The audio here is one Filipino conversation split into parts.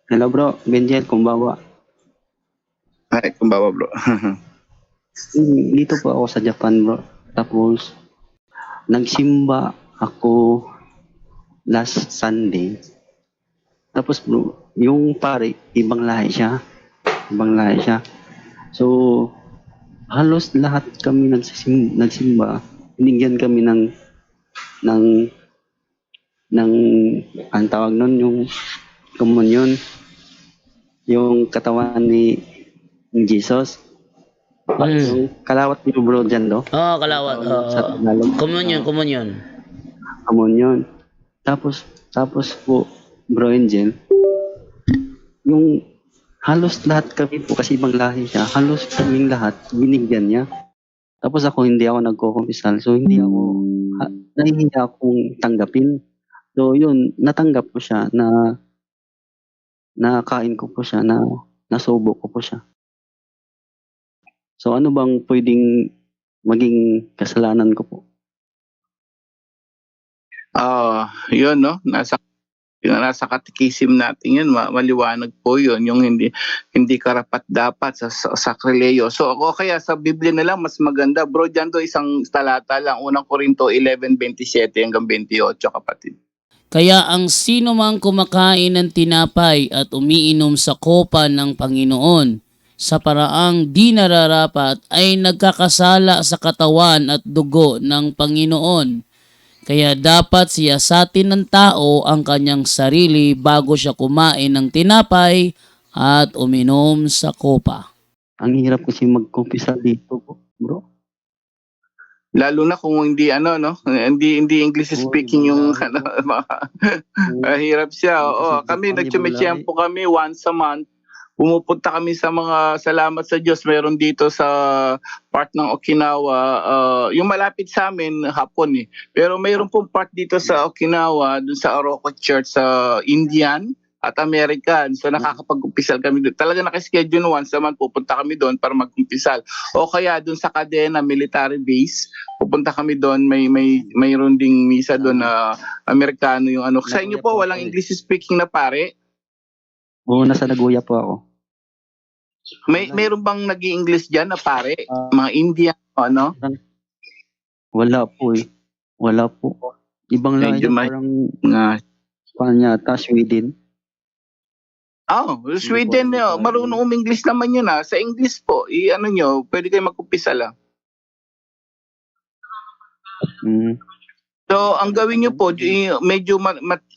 Hello bro, Benjel, kumbawa. Ay, kumbawa bro. Dito po ako sa Japan bro. Tapos, nagsimba ako last Sunday. Tapos bro, yung pare, ibang lahi siya. Ibang lahi siya. So, halos lahat kami nagsimba. Binigyan kami ng ng ang tawag nun, yung komunyon, yung katawan ni Jesus. Yung kalawat ni bro dyan, no? Oo, kalawat. Sa Tagalog. Komunyon. Komunyon. Tapos po, bro Angel, yung halos lahat kami po, kasi ibang lahi siya, halos kaming lahat, binigyan niya. Tapos ako, hindi ako nagkukumpisal. So, hindi ako, nahihiya akong tanggapin. So, yun, natanggap ko siya, nakain ko po siya, nasubo ko po siya. So, ano bang pwedeng maging kasalanan ko po? Yun, no? Nasa katikisim natin yun, maliwanag po yun, yung hindi karapat-dapat sa sakrileyo. So ako kaya sa Biblia na lang mas maganda. Bro, dyan to isang talata lang, unang Korinto 11:27 hanggang 28, kapatid. Kaya ang sino mang kumakain ng tinapay at umiinom sa kopa ng Panginoon sa paraang di nararapat ay nagkakasala sa katawan at dugo ng Panginoon. Kaya dapat siyasatin ng tao ang kanyang sarili bago siya kumain ng tinapay at uminom sa kopa. Ang hirap kasi magkumpisa dito, bro. Lalo na kung hindi hindi English speaking yung hirap siya. Kami nagtsumitsyempo kami once a month. Pumupunta kami sa mga salamat sa Diyos. Meron dito sa part ng Okinawa. Yung malapit sa amin, hapon eh. Pero mayroon pong part dito sa Okinawa, dun sa Aroko Church sa Indian at American. So nakakapag-umpisal kami doon. Talaga nakaschedule once a month, pupunta kami doon para mag-umpisal. O kaya doon sa Kadena military base, pupunta kami doon. Mayroon ding misa doon na Amerikano yung ano. Sa inyo po, walang English speaking na pare? Oo, nasa Nagoya po ako. Mayroon bang nag-i-English dyan na pare? Mga Indian, ano? Wala po eh. Wala po. Ibang lahi parang Spanya, Sweden. Sweden, marunong English naman yun. Sa English po, pwede kayo mag-umpisa lang. So, ang gawin nyo po, medyo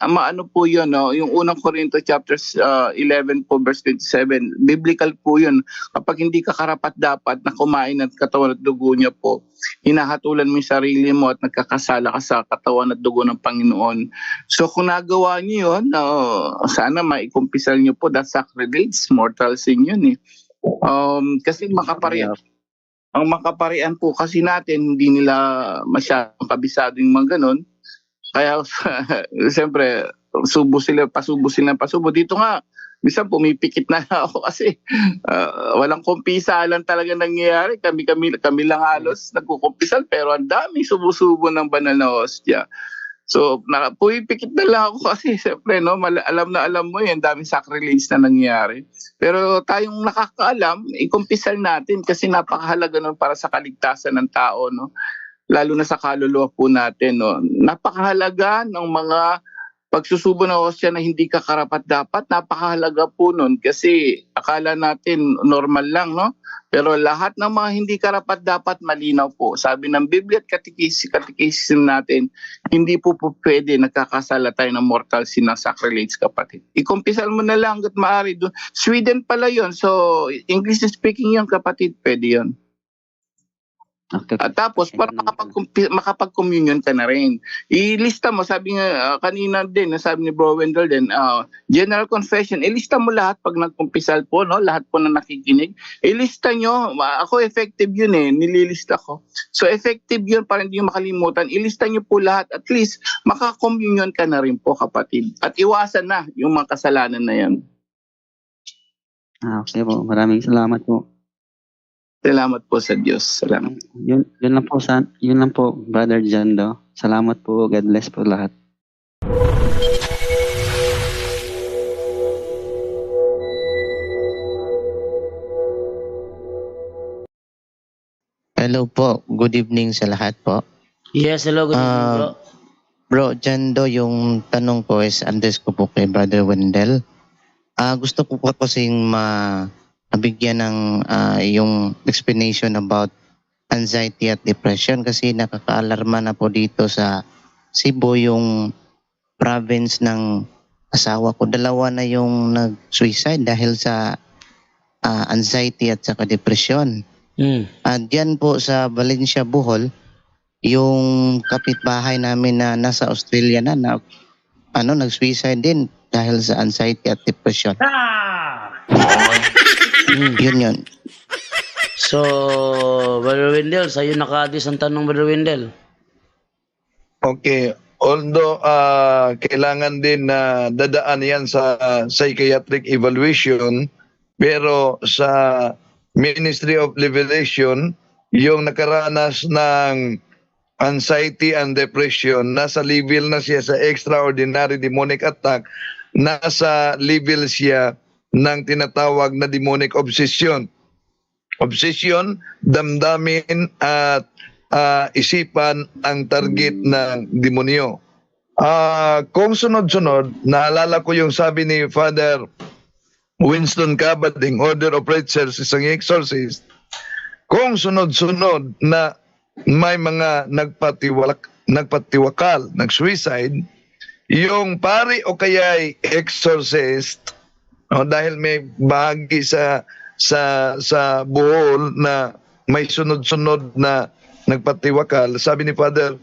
maano po yun, no? Yung unang Korinto chapter 11 po, verse 27, biblical po yun. Kapag hindi ka karapat-dapat na kumain at katawan at dugo niya po, hinahatulan mo yung sarili mo at nagkakasala ka sa katawan at dugo ng Panginoon. So, kung nagawa nyo yun, sana maikumpisal nyo po, that sacrilegious mortal sin yun eh. Kasi ang makaparian po kasi natin, hindi nila masyadong kabisado yung mga ganun. Kaya, siyempre, pasubo sila. Dito nga, minsan pumipikit na ako kasi walang kumpisalan talaga nangyayari. Kami lang halos nagkukumpisal, pero ang daming subo-subo ng banal na hostia. So, pumipikit na lang ako kasi siyempre, no, alam mo yun, daming sacrilege na nangyayari. Pero tayong nakakaalam, ikumpisal natin kasi napakahalaga nun para sa kaligtasan ng tao, no? Lalo na sa kaluluwa po natin, no? Napakahalaga ng mga pagsusubo ng hostia na hindi ka karapat-dapat, napakahalaga po nun kasi akala natin normal lang, no? Pero lahat ng mga hindi karapat-dapat malinaw po. Sabi ng Biblia at katikism natin, hindi po pwede nagkakasala tayo ng mortal sin ng sacrilege, kapatid. Ikumpisal mo na lang hanggat maaari. Sweden pala yon, so English speaking yon, kapatid, pwede yon. Okay. At tapos, para makapag-communion ka na rin. Ilista mo, sabi nga kanina din, sabi ni Bro Wendell din, general confession, ilista mo lahat pag nagkumpisal po, no? Lahat po na nakikinig. Ilista nyo, ako effective yun eh, nililista ko. So effective yun para hindi nyo makalimutan. Ilista nyo po lahat, at least makakommunion ka na rin po, kapatid. At iwasan na yung mga kasalanan na yan. Okay po, maraming salamat po. Salamat po sa Diyos. Salamat. Yun lang po, Brother Jando. Salamat po. God bless po lahat. Hello po. Good evening sa lahat po. Yes, hello, good evening, bro. Bro, dyan do yung tanong ko is address ko po kay Brother Wendell. Gusto ko po kasing mabigyan ng yung explanation about anxiety at depression kasi nakakaalarma na po dito sa Cebu yung province ng asawa ko. Dalawa na yung nag-suicide dahil sa anxiety at saka depression. At dyan po sa Valencia, Bohol, yung kapitbahay namin na nasa Australia na nag-suicide din dahil sa anxiety at depression. Yun. So, Brother Wendell, sa'yo naka-address ang tanong, Brother Wendell. Okay. Although kailangan din na dadaan yan sa psychiatric evaluation, pero sa Ministry of Liberation, yung nakaranas ng anxiety and depression, nasa level na siya sa extraordinary demonic attack, nasa level siya ng tinatawag na demonic obsession. Obsession, damdamin at isipan ang target ng demonyo. Kung sunod-sunod, naalala ko yung sabi ni Father Winston Cabading, Order of Preachers, isang exorcist, kung sunod-sunod na may mga nagpatiwakal, nag-suicide, yung pari o kaya'y exorcist, dahil may bahagi sa Bohol na may sunod-sunod na nagpatiwakal, sabi ni Father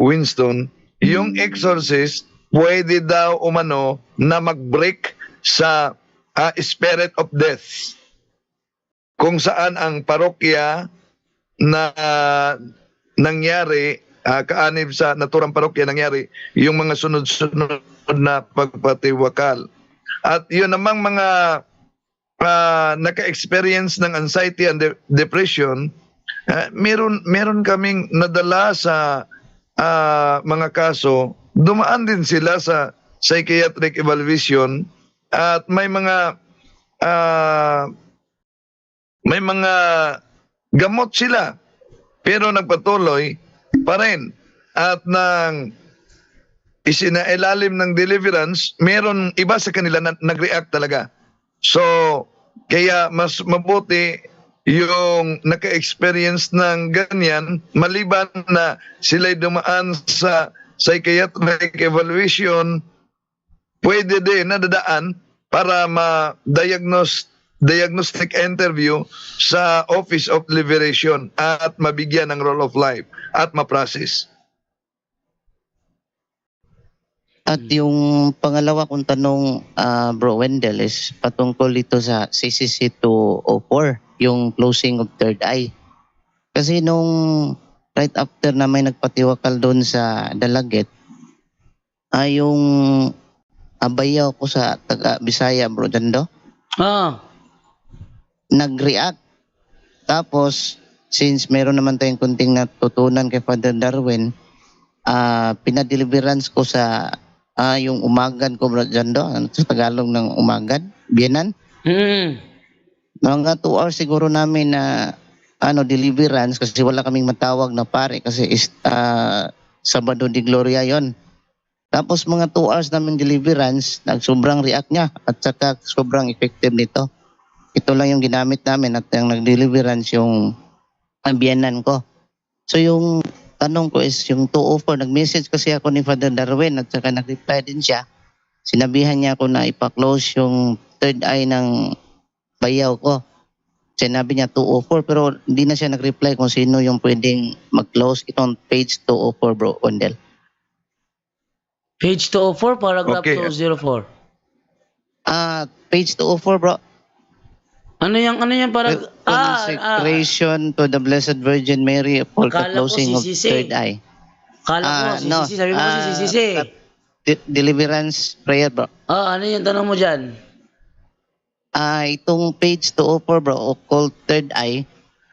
Winston, yung exorcist pwede daw umano na mag-break sa spirit of death. Kung saan ang parokya na nangyari, kaanib sa naturang parokya nangyari, yung mga sunod-sunod na pagpatiwakal. At yun namang mga naka-experience ng anxiety and depression, meron kaming nadala sa mga kaso, dumaan din sila sa psychiatric evaluation at may mga gamot sila pero nagpatuloy pa rin at nang isinailalim ng deliverance, meron iba sa kanila na nag-react talaga. So, kaya mas mabuti yung naka-experience ng ganyan, maliban na sila'y dumaan sa psychiatric evaluation, pwede din nadadaan para diagnostic interview sa Office of Liberation at mabigyan ng role of life at ma-process. At yung pangalawa kong tanong, Bro Wendell, is patungkol ito sa CCC 204, yung closing of third eye. Kasi nung right after na may nagpatiwakal doon sa Dalaget, yung abayaw ko sa taga-Bisaya, Bro Dando, nag-react. Tapos, since meron naman tayong kunting natutunan kay Father Darwin, pinadeliverance ko sa yung umagan ko, Bro Dando, sa Tagalog ng umagan, Bienan. Mga 2 hours siguro namin na deliverance kasi wala kaming matawag na pare kasi Sabado de Gloria yon. Tapos mga 2 hours namin deliverance, sobrang react niya at saka sobrang effective nito. Ito lang yung ginamit namin at yung nag-deliverance yung biyanan ko. So yung tanong ko is yung 204, nag-message kasi ako ni Father Darwin at saka nag-reply din siya. Sinabihan niya ako na ipa-close yung third eye ng bayaw ko. Sinabi niya 204 pero hindi na siya nag-reply kung sino yung pwedeng mag-close itong page 204, Bro Wendell. Page 204, paragraph Okay. 204. Page 204, bro. Ano yung Consecration to the Blessed Virgin Mary for the Akala ko closing of CCC. third eye. Kala ko, No. CCC, sabi mo kasi CCC. Deliverance prayer, bro. Ano yung tanong mo dyan? Itong page 204, bro, called third eye,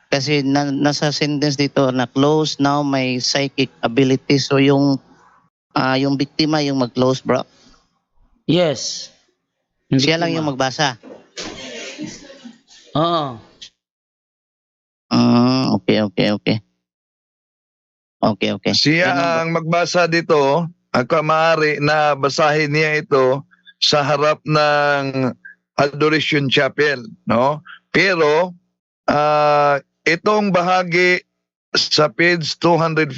kasi nasa sentence dito na close now my psychic ability. So yung biktima yung mag-close, bro. Yes. Siya lang yung magbasa. Oo. Okay. Okay. Siya Ganun ba? ang magbasa dito, ako maaari na basahin niya ito sa harap ng Adoration Chapel, no? Pero itong bahagi sa page 205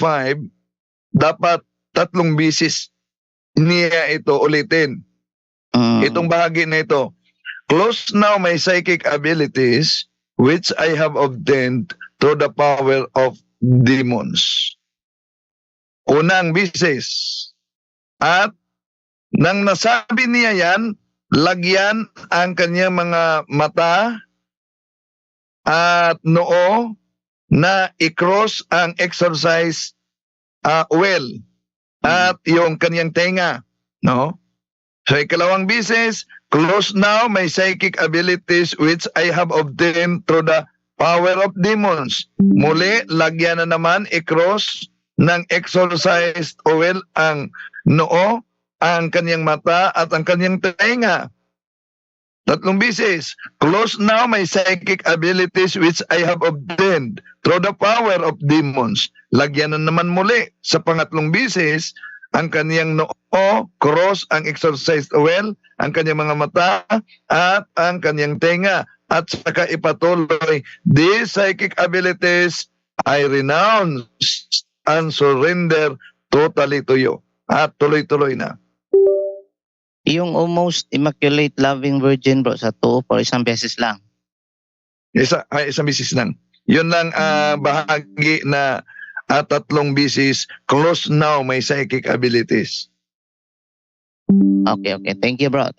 dapat 3 bisis niya ito ulitin. Itong bahagi na ito. Close now my psychic abilities which I have obtained through the power of demons. Unang bisis. At nang nasabi niya yan, lagyan ang kanyang mga mata at noo na i-cross ang exercise well at yung kanyang tenga. No? So ikalawang bisis, close now my psychic abilities which I have obtained through the power of demons. Muli, lagyan na naman i-cross ng exorcised oil ang noo, ang kanyang mata at ang kanyang tenga. 3 bisis, close now my psychic abilities which I have obtained through the power of demons. Lagyan na naman muli sa pangatlong bisis ang kanyang noo, cross ang exorcised oil, ang kanyang mga mata at ang kanyang tenga. At saka ipatuloy, these psychic abilities I renounce and surrender totally to you. At tuloy-tuloy na. Yung almost immaculate loving virgin bro sa 2 for isang beses lang. Isang bisis lang. Yun lang bahagi na 3 bisis, close now my psychic abilities. Okay. Thank you bro.